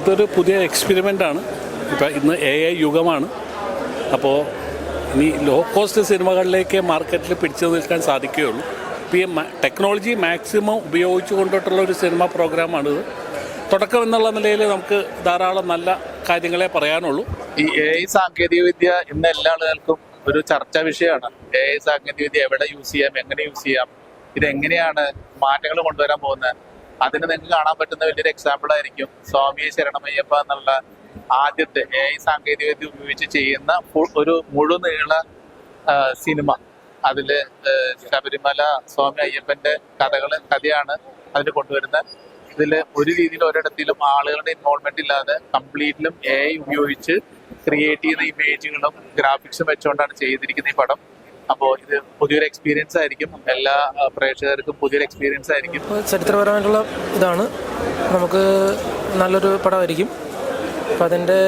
ഇതൊരു പുതിയ എക്സ്പെരിമെൻ്റാണ്. ഇപ്പം ഇന്ന് AI യുഗമാണ്. അപ്പോൾ ഇനി ലോ കോസ്റ്റ് സിനിമകളിലേക്ക് മാർക്കറ്റിൽ പിടിച്ചു നിൽക്കാൻ സാധിക്കുകയുള്ളൂ. ഇപ്പോൾ ഈ ടെക്നോളജി മാക്സിമം ഉപയോഗിച്ചു കൊണ്ടിട്ടുള്ള ഒരു സിനിമ പ്രോഗ്രാമാണിത്. തുടക്കം എന്നുള്ള നിലയിൽ നമുക്ക് ധാരാളം നല്ല കാര്യങ്ങളെ പറയാനുള്ളൂ. ഈ AI സാങ്കേതികവിദ്യ ഇന്ന് എല്ലാ ആളുകൾക്കും ഒരു ചർച്ചാ വിഷയമാണ്. AI സാങ്കേതികവിദ്യ എവിടെ യൂസ് ചെയ്യാം, എങ്ങനെ യൂസ് ചെയ്യാം, ഇതെങ്ങനെയാണ് മാറ്റങ്ങൾ കൊണ്ടുവരാൻ പോകുന്നത്. അതിന് നിങ്ങൾക്ക് കാണാൻ പറ്റുന്ന വലിയൊരു എക്സാമ്പിൾ ആയിരിക്കും സ്വാമിയെ ശരണമയ്യപ്പ എന്നുള്ള ആദ്യത്തെ AI സാങ്കേതികവിദ്യ ഉപയോഗിച്ച് ചെയ്യുന്ന ഒരു മുഴുനീള സിനിമ. അതില് ശബരിമല സ്വാമി അയ്യപ്പന്റെ കഥയാണ് അതിൽ കൊണ്ടുവരുന്നത്. ഇതിൽ ഒരു രീതിയിൽ ഒരിടത്തിലും ആളുകളുടെ ഇൻവോൾവ്മെന്റ് ഇല്ലാതെ കംപ്ലീറ്റിലും AI ഉപയോഗിച്ച് ക്രിയേറ്റ് ചെയ്യുന്ന ഇമേജുകളും ഗ്രാഫിക്സും വെച്ചുകൊണ്ടാണ് ചെയ്തിരിക്കുന്ന ഈ പടം. അപ്പോൾ ഇത് പുതിയൊരു എക്സ്പീരിയൻസ് ആയിരിക്കും, എല്ലാ പ്രേക്ഷകർക്കും പുതിയൊരു എക്സ്പീരിയൻസ് ആയിരിക്കും. ചരിത്രപരമായിട്ടുള്ള ഇതാണ്, നമുക്ക് നല്ലൊരു പടമായിരിക്കും. അപ്പോൾ അതിൻ്റെ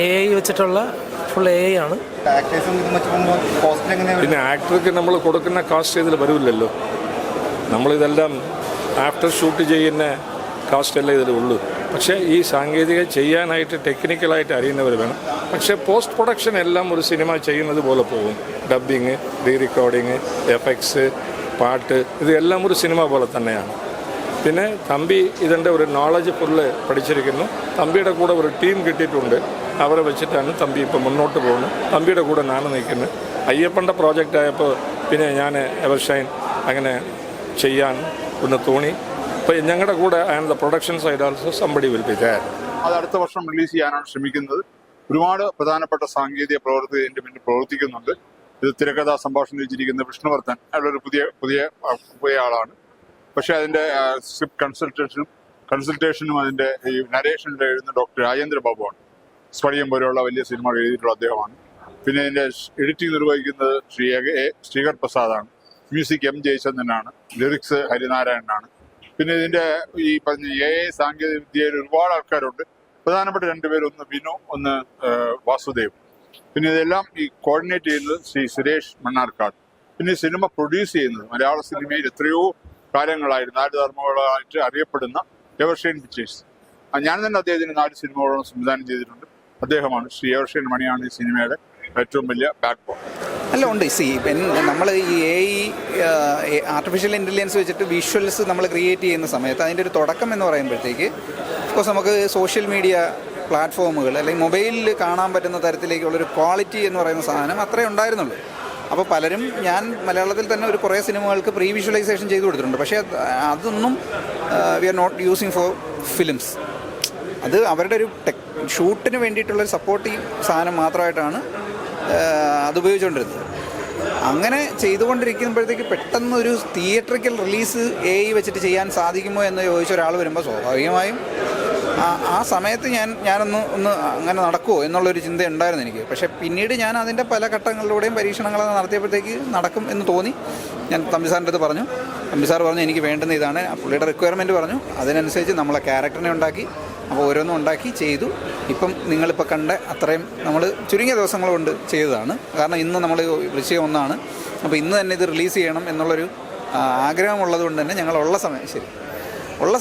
AI വെച്ചിട്ടുള്ള ഫുൾ AI ആണ്. പിന്നെ ആക്ടർക്ക് നമ്മൾ കൊടുക്കുന്ന കാസ്റ്റ് ഇതിൽ വരില്ലല്ലോ. നമ്മളിതെല്ലാം ആഫ്റ്റർ ഷൂട്ട് ചെയ്യുന്ന കാസ്റ്റല്ലേ ഇതിലുള്ളൂ. പക്ഷേ ഈ സാങ്കേതിക ചെയ്യാനായിട്ട് ടെക്നിക്കലായിട്ട് അറിയുന്നവർ വേണം. പക്ഷേ പോസ്റ്റ് പ്രൊഡക്ഷൻ എല്ലാം ഒരു സിനിമ ചെയ്യുന്നത് പോലെ പോകും. ഡബ്ബിങ്, റീ റെക്കോർഡിങ്, എഫക്ട്സ്, പാട്ട്, ഇതെല്ലാം ഒരു സിനിമ പോലെ തന്നെയാണ്. പിന്നെ തമ്പി ഇതിൻ്റെ ഒരു നോളജ് ഫുള്ള് പഠിച്ചിരിക്കുന്നു. തമ്പിയുടെ കൂടെ ഒരു ടീം കിട്ടിയിട്ടുണ്ട്. അവരെ വെച്ചിട്ടാണ് തമ്പി ഇപ്പോൾ മുന്നോട്ട് പോകുന്നത്. തമ്പിയുടെ കൂടെ ഞാൻ നിൽക്കുന്നത്. അയ്യപ്പൻ്റെ പ്രോജക്റ്റ് ആയപ്പോൾ പിന്നെ ഞാൻ എവർഷൈൻ അങ്ങനെ ചെയ്യാൻ ഒന്ന് തോന്നി. അപ്പോൾ ഞങ്ങളുടെ കൂടെ and the production side also somebody will be there. അത് അടുത്ത വർഷം റിലീസ് ചെയ്യാനാണ് ശ്രമിക്കുന്നത്. ഒരുപാട് പ്രധാനപ്പെട്ട സാങ്കേതിക പ്രവർത്തി ഇതിൻ്റെ പിന്നിൽ പ്രവർത്തിക്കുന്നുണ്ട്. ഇത് തിരക്കഥാ സംഭാഷണം രചിച്ചിരിക്കുന്ന വിഷ്ണുവർദ്ധൻ, അയാളൊരു പുതിയ ആളാണ്. പക്ഷേ അതിൻ്റെ സ്ക്രിപ്റ്റ് കൺസൾട്ടേഷനും അതിൻ്റെ ഈ നരേഷനിൽ എഴുതുന്ന ഡോക്ടർ രാജേന്ദ്ര ബാബുവാണ്. സ്ഫടികം പോലെയുള്ള വലിയ സിനിമകൾ എഴുതിയിട്ടുള്ള അദ്ദേഹമാണ്. പിന്നെ ഇതിൻ്റെ എഡിറ്റിംഗ് നിർവഹിക്കുന്നത് ശ്രീകർ പ്രസാദാണ്. മ്യൂസിക് M ജയചന്ദ്രനാണ്. ലിറിക്സ് ഹരിനാരായണനാണ്. പിന്നെ ഇതിൻ്റെ ഈ പറഞ്ഞ AI സാങ്കേതിക വിദ്യയിൽ ഒരുപാട് ആൾക്കാരുണ്ട്. പ്രധാനപ്പെട്ട രണ്ടുപേരും, ഒന്ന് വിനു, ഒന്ന് വാസുദേവ്. പിന്നെ ഇതെല്ലാം ഈ കോർഡിനേറ്റ് ചെയ്യുന്നത് ശ്രീ സുരേഷ് മണ്ണാർക്കാട്. പിന്നെ ഈ സിനിമ പ്രൊഡ്യൂസ് ചെയ്യുന്നത് മലയാള സിനിമയിൽ എത്രയോ കാലങ്ങളായിട്ട് 4 തലമുറകളായിട്ട് അറിയപ്പെടുന്ന എവർഷൈൻ പിക്ചേഴ്സ്. ഞാൻ തന്നെ അദ്ദേഹത്തിന് 4 സിനിമകളോളം സംവിധാനം ചെയ്തിട്ടുണ്ട്. അദ്ദേഹമാണ്, ശ്രീ എവർഷൈൻ മണിയാണ് ഈ സിനിമയുടെ ഏറ്റവും വലിയ ബാക്ക് ബോൺ. അല്ല ഉണ്ട്. നമ്മൾ ഈ ആർട്ടിഫിഷ്യൽ ഇൻ്റലിജൻസ് വെച്ചിട്ട് വിഷ്വൽസ് നമ്മൾ ക്രിയേറ്റ് ചെയ്യുന്ന സമയത്ത് അതിൻ്റെ ഒരു തുടക്കം എന്ന് പറയുമ്പോഴത്തേക്ക് ഓഫ്കോഴ്സ് നമുക്ക് സോഷ്യൽ മീഡിയ പ്ലാറ്റ്ഫോമുകൾ അല്ലെങ്കിൽ മൊബൈലിൽ കാണാൻ പറ്റുന്ന തരത്തിലേക്കുള്ളൊരു ക്വാളിറ്റി എന്ന് പറയുന്ന സാധനം അത്രേ ഉണ്ടായിരുന്നുള്ളൂ. അപ്പോൾ പലരും, ഞാൻ മലയാളത്തിൽ തന്നെ ഒരു കുറേ സിനിമകൾക്ക് പ്രീ വിഷ്വലൈസേഷൻ ചെയ്തു കൊടുത്തിട്ടുണ്ട്. പക്ഷേ അതൊന്നും we are not using for films. അത് അവരുടെ ഒരു ഷൂട്ടിന് വേണ്ടിയിട്ടുള്ളൊരു സപ്പോർട്ടീവ് സാധനം മാത്രമായിട്ടാണ് അത് ഉപയോഗിച്ചുകൊണ്ടിരുന്നത്. അങ്ങനെ ചെയ്തുകൊണ്ടിരിക്കുമ്പോഴത്തേക്ക് പെട്ടെന്നൊരു തിയേറ്ററിക്കൽ റിലീസ് AI വെച്ചിട്ട് ചെയ്യാൻ സാധിക്കുമോ എന്ന് ചോദിച്ച ഒരാൾ വരുമ്പോൾ സ്വാഭാവികമായും ആ സമയത്ത് ഞാനൊന്ന് അങ്ങനെ നടക്കുമോ എന്നുള്ളൊരു ചിന്ത ഉണ്ടായിരുന്നു എനിക്ക്. പക്ഷേ പിന്നീട് ഞാൻ അതിൻ്റെ പല ഘട്ടങ്ങളിലൂടെയും പരീക്ഷണങ്ങളൊക്കെ നടത്തിയപ്പോഴത്തേക്ക് നടക്കും എന്ന് തോന്നി. ഞാൻ തമ്പി സാറിൻ്റെ അടുത്ത് പറഞ്ഞു. തമ്പി സാർ പറഞ്ഞു എനിക്ക് വേണ്ടുന്ന ഇതാണ്. പുള്ളിയുടെ റിക്വയർമെൻറ്റ് പറഞ്ഞു. അതിനനുസരിച്ച് നമ്മളെ ക്യാരക്ടറിനെ ഉണ്ടാക്കി. അപ്പോൾ ഓരോന്നും ഉണ്ടാക്കി ചെയ്തു. ഇപ്പം നിങ്ങളിപ്പോൾ കണ്ട അത്രയും നമ്മൾ ചുരുങ്ങിയ ദിവസങ്ങൾ കൊണ്ട് ചെയ്തതാണ്. കാരണം ഇന്ന് നമ്മൾ വൃശ്ചികം 1 അപ്പോൾ ഇന്ന് തന്നെ ഇത് റിലീസ് ചെയ്യണം എന്നുള്ളൊരു ആഗ്രഹമുള്ളത് കൊണ്ട് തന്നെ ഞങ്ങളുള്ള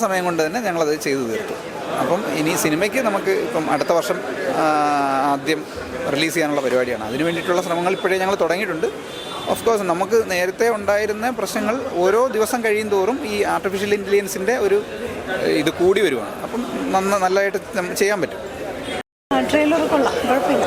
സമയം കൊണ്ട് തന്നെ ഞങ്ങളത് ചെയ്തു തീർത്തു. അപ്പം ഇനി സിനിമയ്ക്ക് നമുക്ക് ഇപ്പം അടുത്ത വർഷം ആദ്യം റിലീസ് ചെയ്യാനുള്ള പരിപാടിയാണ്. അതിന് വേണ്ടിയിട്ടുള്ള ശ്രമങ്ങൾ ഇപ്പോഴേ ഞങ്ങൾ തുടങ്ങിയിട്ടുണ്ട്. ഓഫ് കോഴ്സ് നമുക്ക് നേരത്തെ ഉണ്ടായിരുന്ന പ്രശ്നങ്ങൾ ഓരോ ദിവസം കഴിയും തോറും ഈ ആർട്ടിഫിഷ്യൽ ഇൻ്റലിജൻസിൻ്റെ ഒരു ഇത് കൂടി വരുവാണ്. അപ്പം നല്ലതായിട്ട് ചെയ്യാൻ പറ്റും. ട്രെയിലർ കൊള്ളാം, കുഴപ്പമില്ല.